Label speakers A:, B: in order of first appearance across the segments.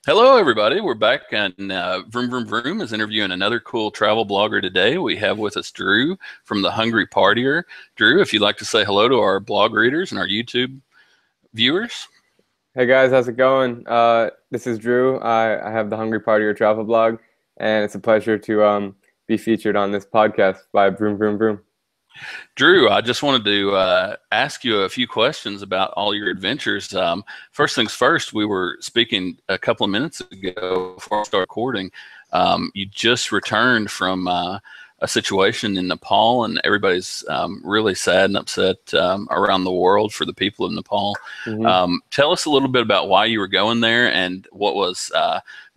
A: Hello, everybody. We're back, and Vroom Vroom Vroom is interviewing another cool travel blogger today. We have with us Drew from The Hungry Partier. Drew, if you'd like to say hello to our blog readers and our YouTube viewers.
B: Hey guys, how's it going? This is Drew. I have the Hungry Partier travel blog, and it's a pleasure to be featured on this podcast by Broom Broom Broom.
A: Drew, I just wanted to ask you a few questions about all your adventures. First things first, we were speaking a couple of minutes ago before I started recording. You just returned from a situation in Nepal, and everybody's really sad and upset around the world for the people of Nepal. Tell us a little bit about why you were going there and what was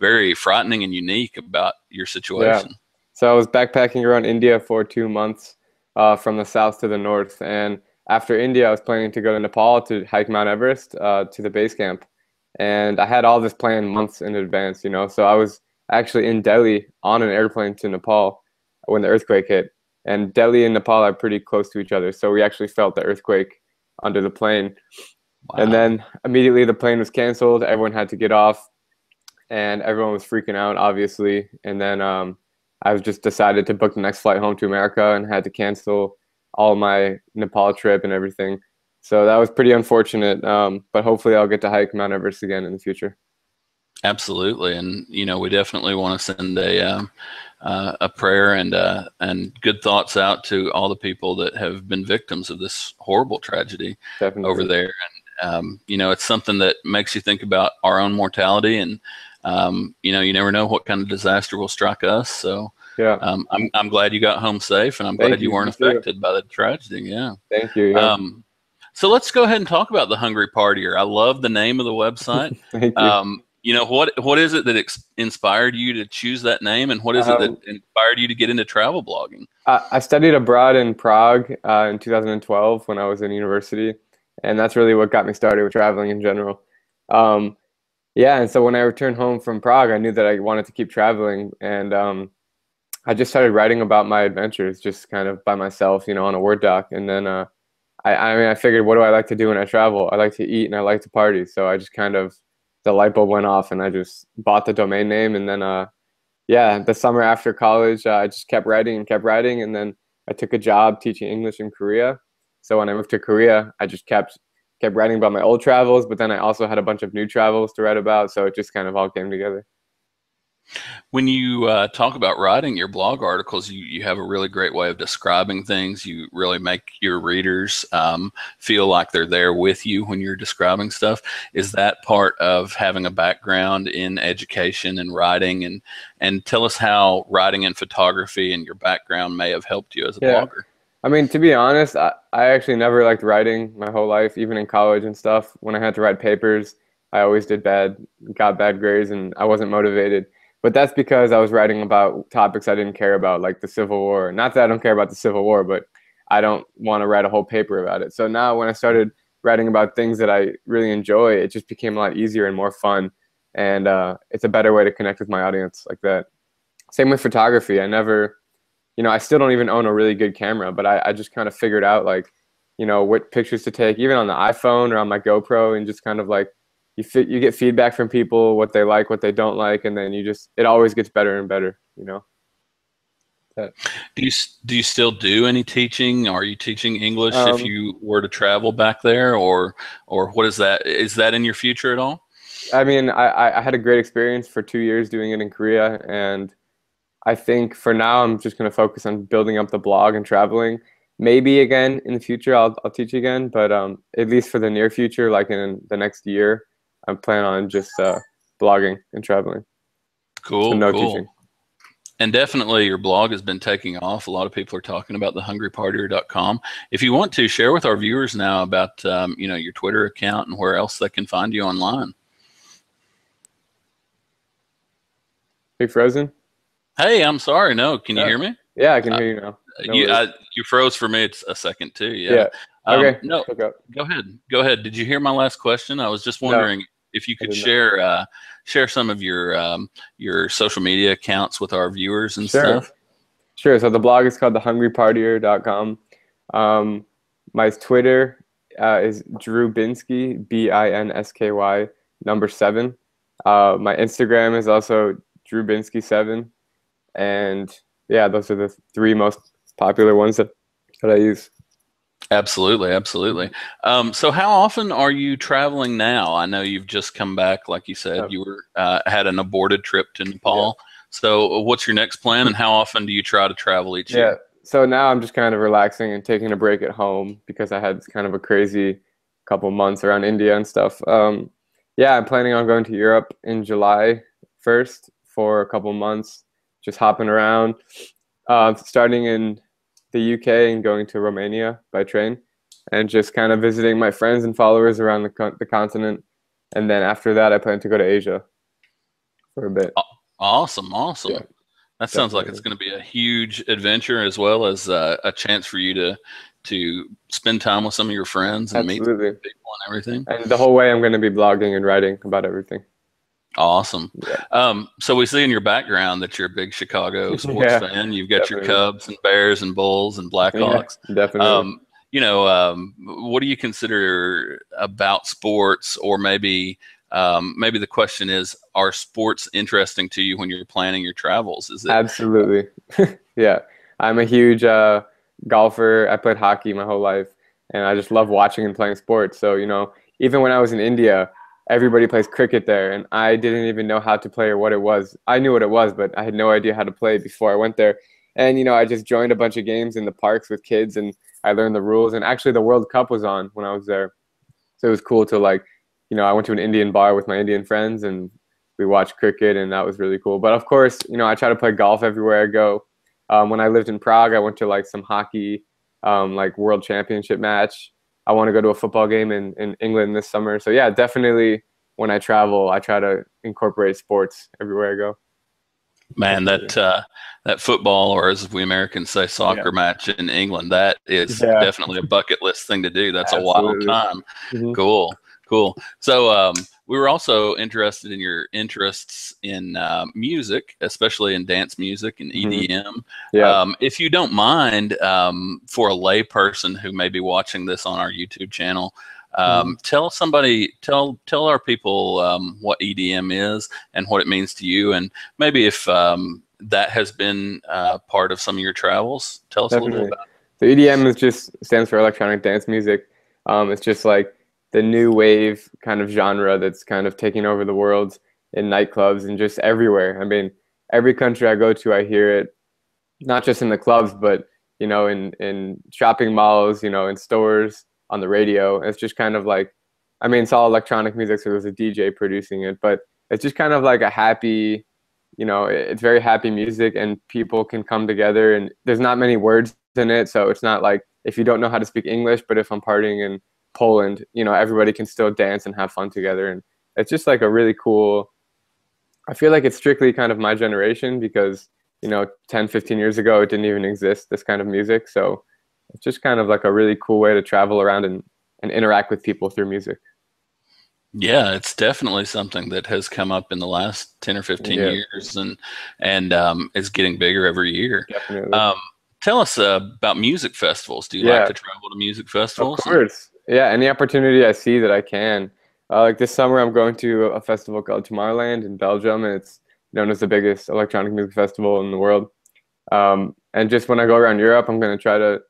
A: very frightening and unique about your situation.
B: Yeah. So I was backpacking around India for 2 months, from the south to the north. And after India, I was planning to go to Nepal to hike Mount Everest to the base camp. And I had all this planned months in advance, So I was actually in Delhi on an airplane to Nepal when the earthquake hit. And Delhi and Nepal are pretty close to each other. So we actually felt the earthquake under the plane.
A: Wow.
B: And then immediately the plane was canceled. Everyone had to get off. And everyone was freaking out, obviously. And then I was just decided to book the next flight home to America and had to cancel all my Nepal trip and everything. So that was pretty unfortunate. But hopefully I'll get to hike Mount Everest again in the future.
A: Absolutely, and we definitely want to send a prayer and good thoughts out to all the people that have been victims of this horrible tragedy
B: Definitely.
A: over there. And it's something that makes you think about our own mortality, and you never know what kind of disaster will strike us. So
B: yeah,
A: I'm glad you got home safe, and I'm glad you weren't affected by the tragedy. Yeah.
B: Thank you. Yeah.
A: So let's go ahead and talk about The Hungry Partier. I love the name of the website.
B: Thank you.
A: What is it that inspired you to choose that name, and what is it that inspired you to get into travel blogging?
B: I studied abroad in Prague in 2012 when I was in university, and that's really what got me started with traveling in general. Yeah, and so when I returned home from Prague, I knew that I wanted to keep traveling, and I just started writing about my adventures, just kind of by myself, on a Word doc. And then I figured, what do I like to do when I travel? I like to eat and I like to party. So I just kind of, the light bulb went off, and I just bought the domain name. And then, yeah, the summer after college, I just kept writing and kept writing. And then I took a job teaching English in Korea. So when I moved to Korea, I just kept writing about my old travels, but then I also had a bunch of new travels to write about. So it just kind of all came together.
A: When you talk about writing your blog articles, you have a really great way of describing things. You really make your readers feel like they're there with you when you're describing stuff. Is that part of having a background in education and writing? And tell us how writing and photography and your background may have helped you as a blogger.
B: I mean, to be honest, I actually never liked writing my whole life, even in college and stuff. When I had to write papers, I always got bad grades, and I wasn't motivated. But that's because I was writing about topics I didn't care about, like the Civil War. Not that I don't care about the Civil War, but I don't want to write a whole paper about it. So now when I started writing about things that I really enjoy, it just became a lot easier and more fun. And it's a better way to connect with my audience like that. Same with photography. I still don't even own a really good camera, but I just kind of figured out, like, what pictures to take, even on the iPhone or on my GoPro, and just kind of like, you get feedback from people, what they like, what they don't like, and then it always gets better and better,
A: Do you still do any teaching? Are you teaching English if you were to travel back there, or what is that? Is that in your future at all?
B: I mean, I had a great experience for 2 years doing it in Korea, and I think for now I'm just going to focus on building up the blog and traveling. Maybe again in the future I'll teach again, but at least for the near future, like in the next year, I'm planning on just blogging and traveling.
A: Cool,
B: so no
A: cool.
B: teaching.
A: And definitely your blog has been taking off. A lot of people are talking about TheHungryPartier.com. If you want to, share with our viewers now about your Twitter account and where else they can find you online.
B: Are you frozen?
A: Hey, I'm sorry. No, can you hear me?
B: Yeah, I can hear you now.
A: You froze for me. It's a second too. Yeah.
B: Okay.
A: No, go ahead. Go ahead. Did you hear my last question? I was just wondering if you could share some of your social media accounts with our viewers and stuff.
B: Sure. So the blog is called TheHungryPartier.com. My Twitter is Drew Binsky, BINSKY #7. My Instagram is also Drewbinski7, and yeah, those are the three most popular ones that I use.
A: Absolutely, absolutely. So how often are you traveling now? I know you've just come back, like you said,
B: Um,
A: you were had an aborted trip to
B: yeah.
A: Nepal. So what's your next plan, and how often do you try to travel each
B: Yeah.
A: year?
B: So now I'm just kind of relaxing and taking a break at home because I had kind of a crazy couple months around India and stuff. Yeah, I'm planning on going to Europe in July 1st for a couple months, just hopping around, starting in the UK and going to Romania by train, and just kind of visiting my friends and followers around the continent. And then after that, I plan to go to Asia for a bit.
A: Aw- Awesome,
B: Yeah,
A: awesome. That sounds like it's
B: definitely.
A: going to be a huge adventure, as well as a chance for you to spend time with some of your friends and meet
B: Absolutely.
A: people and everything.
B: And the whole way I'm going to be blogging and writing about everything.
A: Awesome.
B: Yeah.
A: So we see in your background that you're a big Chicago sports
B: Yeah,
A: fan. You've got your
B: definitely.
A: Cubs and Bears and Bulls and
B: Yeah,
A: Blackhawks.
B: definitely.
A: Um, what do you consider about sports, or maybe the question is, are sports interesting to you when you're planning your travels? Is it
B: Absolutely. Yeah. I'm a huge golfer. I played hockey my whole life, and I just love watching and playing sports. So, even when I was in India, everybody plays cricket there, and I didn't even know how to play or what it was. I knew what it was, but I had no idea how to play before I went there. And, I just joined a bunch of games in the parks with kids, and I learned the rules. And actually, the World Cup was on when I was there. So it was cool to like, I went to an Indian bar with my Indian friends and we watched cricket, and that was really cool. But of course, I try to play golf everywhere I go. When I lived in Prague, I went to like some hockey, like world championship match. I want to go to a football game in England this summer. So yeah, definitely when I travel, I try to incorporate sports everywhere I go.
A: Man,
B: Definitely.
A: that football, or as we Americans say,
B: Yeah.
A: soccer match in England, that is
B: Yeah,
A: definitely a bucket list thing to do. That's a wild
B: absolutely.
A: time.
B: Hmm.
A: Cool, cool. So we were also interested in your interests in music, especially in dance music and
B: Hmm.
A: EDM.
B: Yeah.
A: If you don't mind, for a lay person who may be watching this on our YouTube channel,
B: Hmm.
A: tell our people what EDM is and what it means to you, and maybe if that has been part of some of your travels, tell us a little
B: Definitely.
A: about
B: So EDM is just stands for electronic dance music. It's just like the new wave kind of genre that's kind of taking over the world in nightclubs and just everywhere. I mean, every country I go to, I hear it, not just in the clubs, but in shopping malls, in stores, on the radio. It's just kind of like, I mean, it's all electronic music, so there's a DJ producing it, but it's just kind of like a happy, it's very happy music, and people can come together, and there's not many words in it, so it's not like if you don't know how to speak English, but if I'm partying in Poland, everybody can still dance and have fun together, and it's just like a really cool. I feel like it's strictly kind of my generation because 10, 15 years ago it didn't even exist, this kind of music, so it's just kind of like a really cool way to travel around and interact with people through music.
A: Yeah, it's definitely something that has come up in the last 10 or 15
B: Yeah,
A: years, and is getting bigger every year.
B: definitely.
A: Um, Tell us about music festivals. Do you like
B: Yeah.
A: to travel to music
B: Of
A: festivals? And
B: course. Yeah, any opportunity I see that I can. Like this summer, I'm going to a festival called Tomorrowland in Belgium, and it's known as the biggest electronic music festival in the world. And just when I go around Europe, I'm going to try to,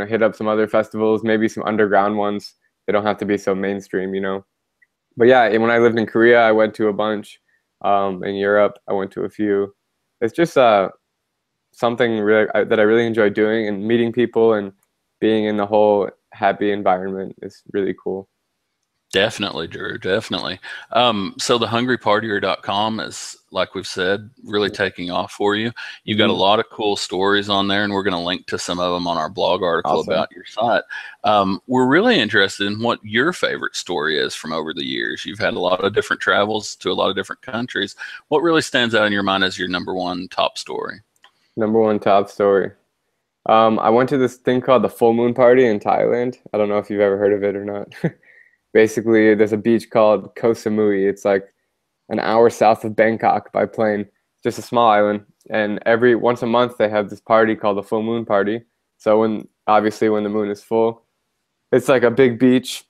B: hit up some other festivals, maybe some underground ones. They don't have to be so mainstream. But yeah, and when I lived in Korea, I went to a bunch. In Europe, I went to a few. It's just something really, that I really enjoy doing, and meeting people and being in the whole happy environment is really cool.
A: definitely, Drew, definitely. So thehungrypartier.com is, like we've said, really taking off for you. You've got a
B: Hmm.
A: lot of cool stories on there, and we're going to link to some of them on our blog article
B: Awesome.
A: about your site. We're really interested in what your favorite story is from over the years. You've had a lot of different travels to a lot of different countries. What really stands out in your mind as your number one top story?
B: Number one top story. I went to this thing called the Full Moon Party in Thailand. I don't know if you've ever heard of it or not. Basically, there's a beach called Koh Samui. It's like an hour south of Bangkok by plane, just a small island. And every once a month they have this party called the Full Moon Party. So when obviously when the moon is full, it's like a big beach.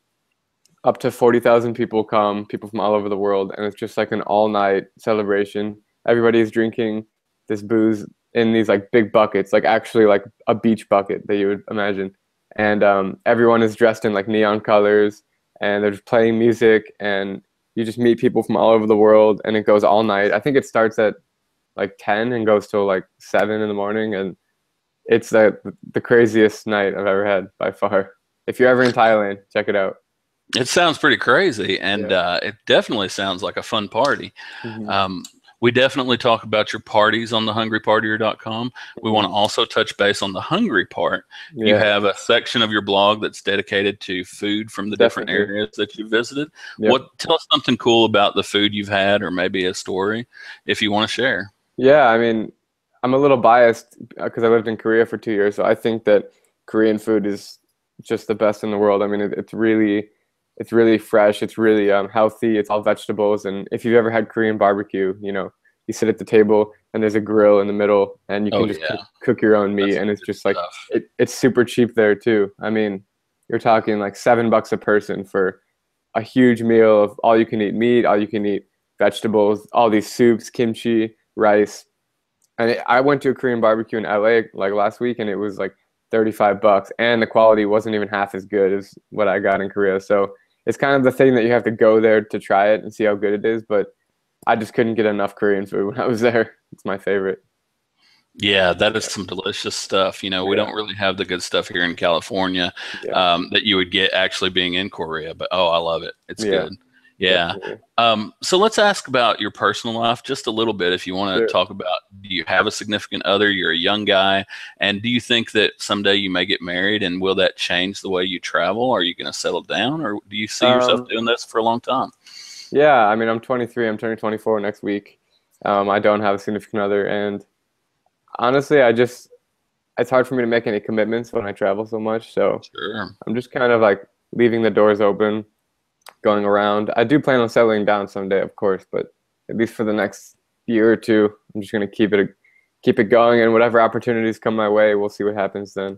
B: up to 40,000 people come, people from all over the world, and it's just like an all-night celebration. Everybody's drinking this booze in these like big buckets, like actually like a beach bucket that you would imagine. And everyone is dressed in like neon colors, and they're just playing music, and you just meet people from all over the world, and it goes all night. I think it starts at like 10 and goes till like 7 in the morning, and it's the craziest night I've ever had by far. If you're ever in Thailand, check it out.
A: It sounds pretty crazy, and
B: Yeah.
A: it definitely sounds like a fun party.
B: Hmm.
A: We definitely talk about your parties on thehungrypartier.com. We want to also touch base on the hungry part. You
B: Yeah,
A: have a section of your blog that's dedicated to food from the different
B: definitely.
A: areas that you visited.
B: Yep.
A: Tell us something cool about the food you've had, or maybe a story if you want to share.
B: Yeah, I mean, I'm a little biased because I lived in Korea for 2 years, so I think that Korean food is just the best in the world. I mean, it's really fresh. It's really healthy. It's all vegetables. And if you've ever had Korean barbecue, you sit at the table and there's a grill in the middle, and you
A: Oh
B: can just
A: yeah,
B: cook your own meat,
A: that's
B: and it's
A: good
B: just like
A: stuff.
B: it's super cheap there too. I mean, you're talking like $7 a person for a huge meal of all you can eat meat, all you can eat vegetables, all these soups, kimchi, rice. And I went to a Korean barbecue in LA like last week, and it was like $35, and the quality wasn't even half as good as what I got in Korea. So it's kind of the thing that you have to go there to try it and see how good it is. But I just couldn't get enough Korean food when I was there. It's my favorite.
A: Yeah, that is some delicious stuff. We
B: Yeah,
A: don't really have the good stuff here in California
B: yeah,
A: that you would get actually being in Korea, but oh, I love it. It's
B: yeah,
A: good. Yeah.
B: definitely.
A: So let's ask about your personal life just a little bit. If you want to
B: Sure.
A: talk about, do you have a significant other? You're a young guy. And do you think that someday you may get married, and will that change the way you travel? Are you going to settle down, or do you see yourself
B: Um,
A: doing this for a long time?
B: yeah, I mean, I'm 23. I'm turning 24 next week. I don't have a significant other, and honestly, it's hard for me to make any commitments when I travel so much. So
A: Sure.
B: I'm just kind of like leaving the doors open, going around. I do plan on settling down someday, of course, but at least for the next year or two, I'm just gonna keep it going, and whatever opportunities come my way, we'll see what happens then.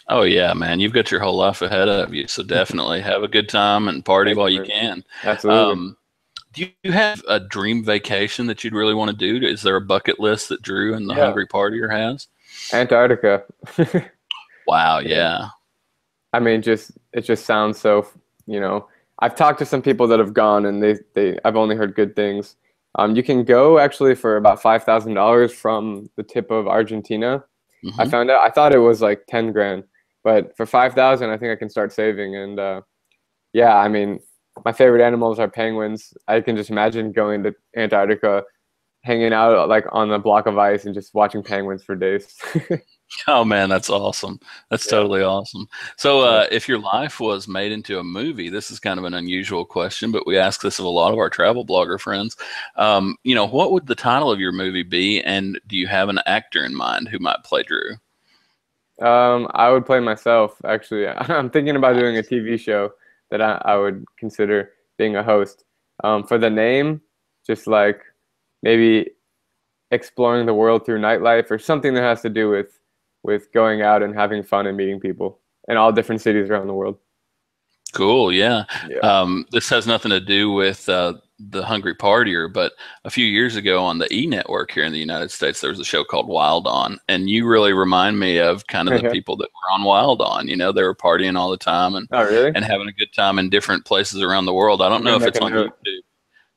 A: Oh yeah, man, you've got your whole life ahead of you, so definitely have a good time and party
B: Thank
A: while
B: you,
A: you
B: man.
A: can.
B: Absolutely.
A: Um, do you have a dream vacation that you'd really want to do? Is there a bucket list that Drew and the
B: Yeah.
A: Hungry Partier has?
B: Antarctica.
A: Wow,
B: Yeah.
A: yeah.
B: I mean, it just sounds so, you know, I've talked to some people that have gone, and I've only heard good things. You can go actually for about $5,000 from the tip of Argentina. I
A: Hmm.
B: found out, I thought it was like 10 grand, but for 5,000, I think I can start saving. And yeah, I mean, my favorite animals are penguins. I can just imagine going to Antarctica, hanging out like on a block of ice and just watching penguins for days.
A: Oh man, that's awesome. That's
B: Yeah,
A: totally awesome. So,
B: yeah.
A: if your life was made into a movie, this is kind of an unusual question, but we ask this of a lot of our travel blogger friends. What would the title of your movie be, and do you have an actor in mind who might play Drew?
B: I would play myself, actually. I'm thinking about doing a
A: Nice.
B: TV show that I would consider being a host. For the name, just like maybe exploring the world through nightlife, or something that has to do with going out and having fun and meeting people in all different cities around the world.
A: Cool. Yeah.
B: Yeah.
A: This has nothing to do with the Hungry Partier, but a few years ago on the E Network here in the United States, there was a show called Wild On, and you really remind me of kind of the
B: Yeah.
A: people that were on Wild On. They were partying all the time
B: Oh, really?
A: and having a good time in different places around the world. I don't
B: I'm
A: know
B: gonna
A: if
B: make
A: it's
B: a
A: on
B: note.
A: YouTube.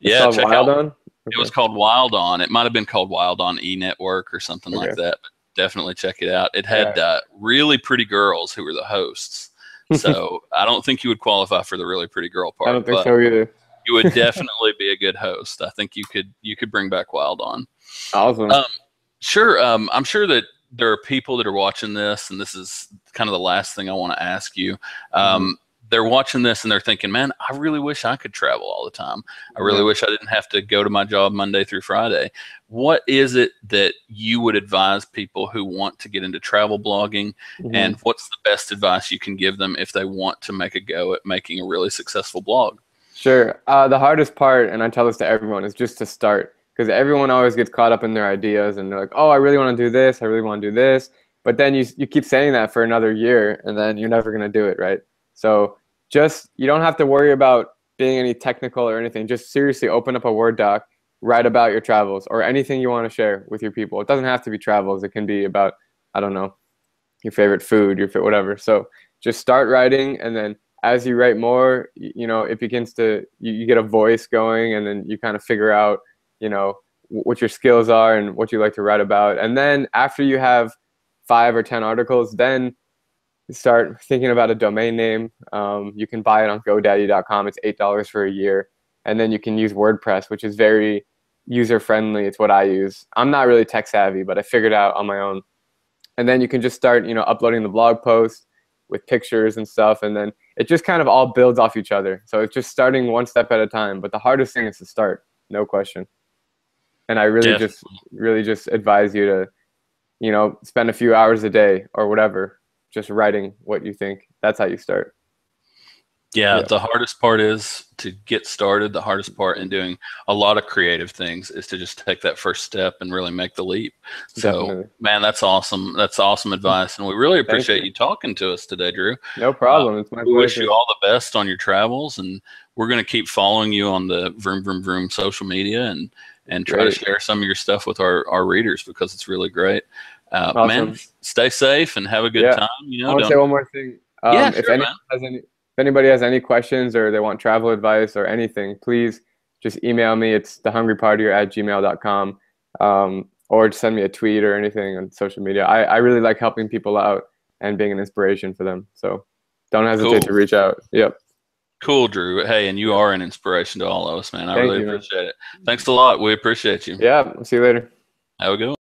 B: It's
A: Yeah,
B: called
A: check
B: Wild
A: out.
B: On.
A: It was
B: Okay.
A: called Wild On. It might have been called Wild On E Network or something like
B: Okay.
A: that, but definitely check it out. It
B: Yeah.
A: had really pretty girls who were the hosts. So I don't think you would qualify for the really pretty girl
B: I
A: part,
B: don't think
A: but
B: so either.
A: you would definitely be a good host. I think you could bring back Wild On.
B: Awesome.
A: Um, sure. I'm sure that there are people that are watching this, and this is kind of the last thing I want to ask you.
B: Hmm.
A: They're watching this and they're thinking, man, I really wish I could travel all the time. I really
B: Yeah.
A: wish I didn't have to go to my job Monday through Friday. What is it that you would advise people who want to get into travel blogging?
B: Hmm.
A: And what's the best advice you can give them if they want to make a go at making a really successful blog?
B: Sure. The hardest part, and I tell this to everyone, is just to start, because everyone always gets caught up in their ideas, and they're like, "Oh, I really want to do this. I really want to do this." But then you keep saying that for another year, and then you're never gonna do it, right? So just, you don't have to worry about being any technical or anything. Just seriously open up a Word doc, write about your travels or anything you want to share with your people. It doesn't have to be travels. It can be about, I don't know, your favorite food, whatever. So just start writing, and then as you write more, you know, it begins to, you get a voice going, and then you kind of figure out, you know, what your skills are and what you like to write about. And then after you have 5 or 10 articles, then start thinking about a domain name. You can buy it on GoDaddy.com. It's $8 for a year. And then you can use WordPress, which is very user friendly. It's what I use. I'm not really tech savvy, but I figured it out on my own. And then you can just start, you know, uploading the blog post with pictures and stuff. And then it just kind of all builds off each other. So it's just starting one step at a time. But the hardest thing is to start, no question. And I really just advise you to, you know, spend a few hours a day or whatever, just writing what you think. That's how you start.
A: Yeah, the hardest part is to get started. The hardest part in doing a lot of creative things is to just take that first step and really make the leap. So,
B: Definitely.
A: man, that's awesome. That's awesome advice. And we really appreciate you talking to us today, Drew.
B: No problem. It's my pleasure.
A: We wish you all the best on your travels, and we're going to keep following you on the Vroom Vroom Vroom social media and try to share some of your stuff with our readers, because it's really great.
B: Awesome.
A: Man, stay safe and have a good time. You know,
B: I want to say one more thing. If anybody has any questions or they want travel advice or anything, please just email me. It's TheHungryPartier@gmail.com, or just send me a tweet or anything on social media. I really like helping people out and being an inspiration for them. So don't hesitate to reach out. Yep.
A: Cool, Drew. Hey, and you are an inspiration to all of us, man. I really appreciate it. Thanks a lot. We appreciate you.
B: Yeah. I'll see you later.
A: Have a good one.